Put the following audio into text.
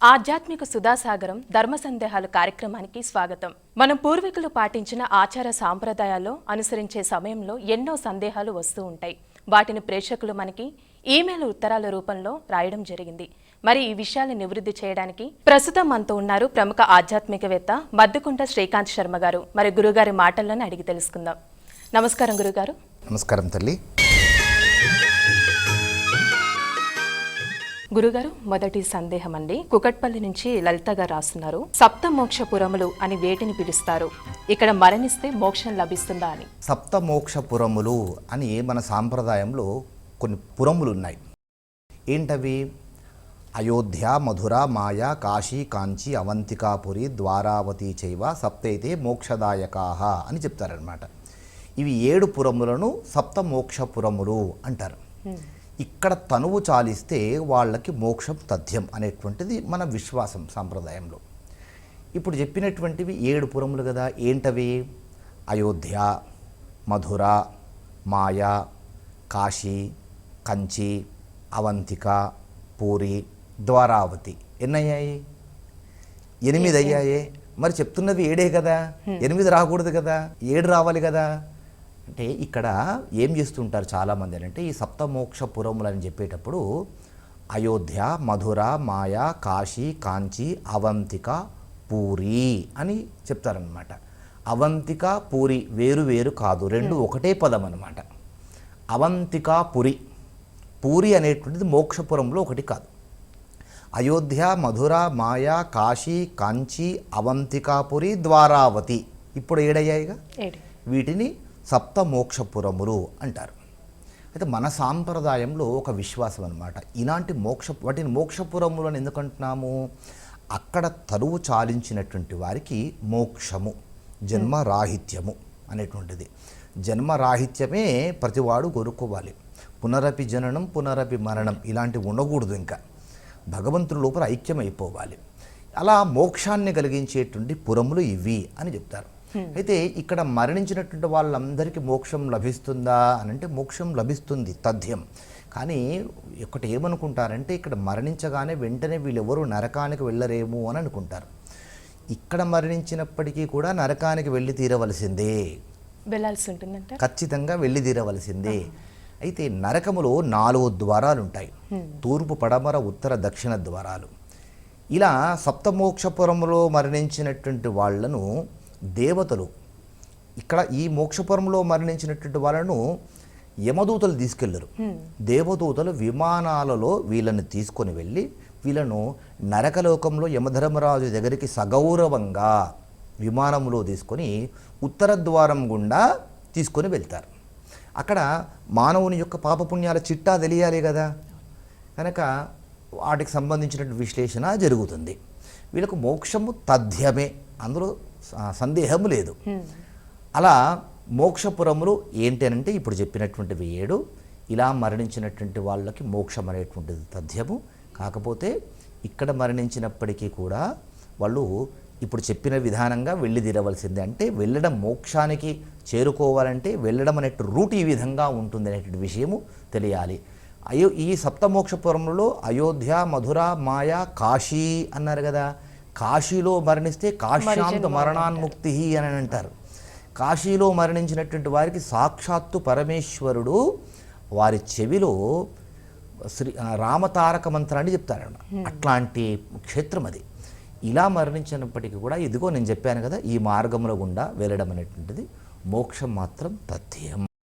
ఆధ్యాత్మిక సుధాసాగరం ధర్మ సందేహాలు కార్యక్రమానికి స్వాగతం. మనం పూర్వీకులు పాటించిన ఆచార సాంప్రదాయాల్లో అనుసరించే సమయంలో ఎన్నో సందేహాలు వస్తూ ఉంటాయి. వాటిని ప్రేక్షకులు మనకి ఈమెయిల్ ఉత్తరాల రూపంలో రాయడం జరిగింది. మరి ఈ విషయాలను నివృత్తి చేయడానికి ప్రస్తుతం మనతో ఉన్నారు ప్రముఖ ఆధ్యాత్మికవేత్త మద్దుకుంట శ్రీకాంత్ శర్మ గారు. మరి గురుగారి మాటల్లోనే అడిగి తెలుసుకుందాం. నమస్కారం గురుగారు. నమస్కారం తల్లి. గురుగారు, మొదటి సందేహం అండి. కుకట్పల్లి నుంచి లలిత గారు రాస్తున్నారు, సప్తమోక్షపురములు అని వేటిని పిలుస్తారు? ఇక్కడ మరణిస్తే మోక్షం లభిస్తుందా అని. సప్తమోక్షపురములు అని మన సాంప్రదాయంలో కొన్ని పురములు ఉన్నాయి. ఏంటవి? అయోధ్య, మధుర, మాయా, కాశీ, కాంచి, అవంతికాపురి, ద్వారావతి చైవ సప్తైతే మోక్షదాయకాహ అని చెప్తారనమాట. ఇవి 7 పురములను సప్తమోక్షపురములు అంటారు. ఇక్కడ తనువు చాలిస్తే వాళ్ళకి మోక్షం తథ్యం అనేటువంటిది మన విశ్వాసం సాంప్రదాయంలో. ఇప్పుడు చెప్పినటువంటివి 7 పురములు కదా. ఏంటవి? అయోధ్య, మధుర, మాయా, కాశీ, కంచి, అవంతిక, పూరి, ద్వారావతి. ఎన్నయ్యాయి? 8 అయ్యాయే. మరి చెప్తున్నది 7 కదా, 8 రాకూడదు కదా, 7 రావాలి కదా. అంటే ఇక్కడ ఏం చేస్తుంటారు చాలామంది అంటే, ఈ సప్తమోక్షపురములు అని చెప్పేటప్పుడు అయోధ్య, మధుర, మాయా, కాశీ, కాంచి, అవంతిక, పూరి అని చెప్తారనమాట. అవంతిక, పూరి వేరు వేరు కాదు, రెండు ఒకటే పదం అనమాట. అవంతిక, పురి. పూరి అనేటువంటిది మోక్షపురంలో ఒకటి కాదు. అయోధ్య, మధుర, మాయా, కాశీ, కాంచి, అవంతికాపురి, ద్వారావతి ఇప్పుడు 7 అయ్యాయిగా. వీటిని సప్తమోక్షపురములు అంటారు. అయితే మన సాంప్రదాయంలో ఒక విశ్వాసం అనమాట. ఇలాంటి వాటిని మోక్షపురములు అని ఎందుకంటున్నాము? అక్కడ తరువు చాలించినటువంటి వారికి మోక్షము, జన్మరాహిత్యము అనేటువంటిది. జన్మరాహిత్యమే ప్రతివాడు కోరుకోవాలి. పునరపి జననం, పునరపి మరణం ఇలాంటివి ఉండకూడదు. ఇంకా భగవంతుడి లోపల ఐక్యమైపోవాలి. అలా మోక్షాన్ని కలిగించేటువంటి పురములు ఇవి అని చెప్తారు. అయితే ఇక్కడ మరణించినటువంటి వాళ్ళందరికీ మోక్షం లభిస్తుందా అని అంటే, మోక్షం లభిస్తుంది తథ్యం. కానీ ఒకటి ఏమనుకుంటారంటే, ఇక్కడ మరణించగానే వెంటనే వీళ్ళెవరూ నరకానికి వెళ్ళరేమో అని అనుకుంటారు. ఇక్కడ మరణించినప్పటికీ కూడా నరకానికి వెళ్ళి తీరవలసిందే, వెళ్ళాల్సి ఉంటుందంట, ఖచ్చితంగా వెళ్ళి తీరవలసిందే. అయితే నరకములో 4 ద్వారాలు ఉంటాయి. తూర్పు, పడమర, ఉత్తర, దక్షిణ ద్వారాలు. ఇలా సప్తమోక్షపురంలో మరణించినటువంటి వాళ్లను దేవతలు, ఇక్కడ ఈ మోక్షపురంలో మరణించినటువంటి వాళ్ళను యమదూతలు తీసుకెళ్లరు. దేవదూతలు విమానాలలో వీళ్ళని తీసుకొని వెళ్ళి వీళ్ళను నరకలోకంలో యమధర్మరాజు దగ్గరికి సగౌరవంగా విమానంలో తీసుకొని ఉత్తర ద్వారం గుండా తీసుకొని వెళ్తారు. అక్కడ మానవుని యొక్క పాపపుణ్యాల చిట్టా తెలియాలి కదా, కనుక వాటికి సంబంధించినటువంటి విశ్లేషణ జరుగుతుంది. వీళ్ళకు మోక్షము తథ్యమే, అందులో సందేహము లేదు. అలా మోక్షపురములు ఏంటి అంటే ఇప్పుడు చెప్పినటువంటివి 7. ఇలా మరణించినటువంటి వాళ్ళకి మోక్షం అనేటువంటిది తథ్యము. కాకపోతే ఇక్కడ మరణించినప్పటికీ కూడా వాళ్ళు ఇప్పుడు చెప్పిన విధానంగా వెళ్ళి తీరవలసిందే. అంటే వెళ్ళడం, మోక్షానికి చేరుకోవాలంటే వెళ్ళడం అనే రూట్ ఈ విధంగా ఉంటుంది అనేటువంటి విషయము తెలియాలి. ఈ సప్తమోక్షపురములలో అయోధ్య, మధుర, మాయా, కాశీ అన్నారు కదా. కాశీలో మరణిస్తే కాశ్యాంత మరణాన్ముక్తి అని అంటారు. కాశీలో మరణించినటువంటి వారికి సాక్షాత్తు పరమేశ్వరుడు వారి చెవిలో రామతారక మంత్రాన్ని చెప్తారన్న, అట్లాంటి క్షేత్రం అది. ఇలా మరణించినప్పటికీ కూడా ఇదిగో నేను చెప్పాను కదా, ఈ మార్గంలో గుండా వెళ్ళడం అనేటువంటిది మోక్షం మాత్రం తథ్యం.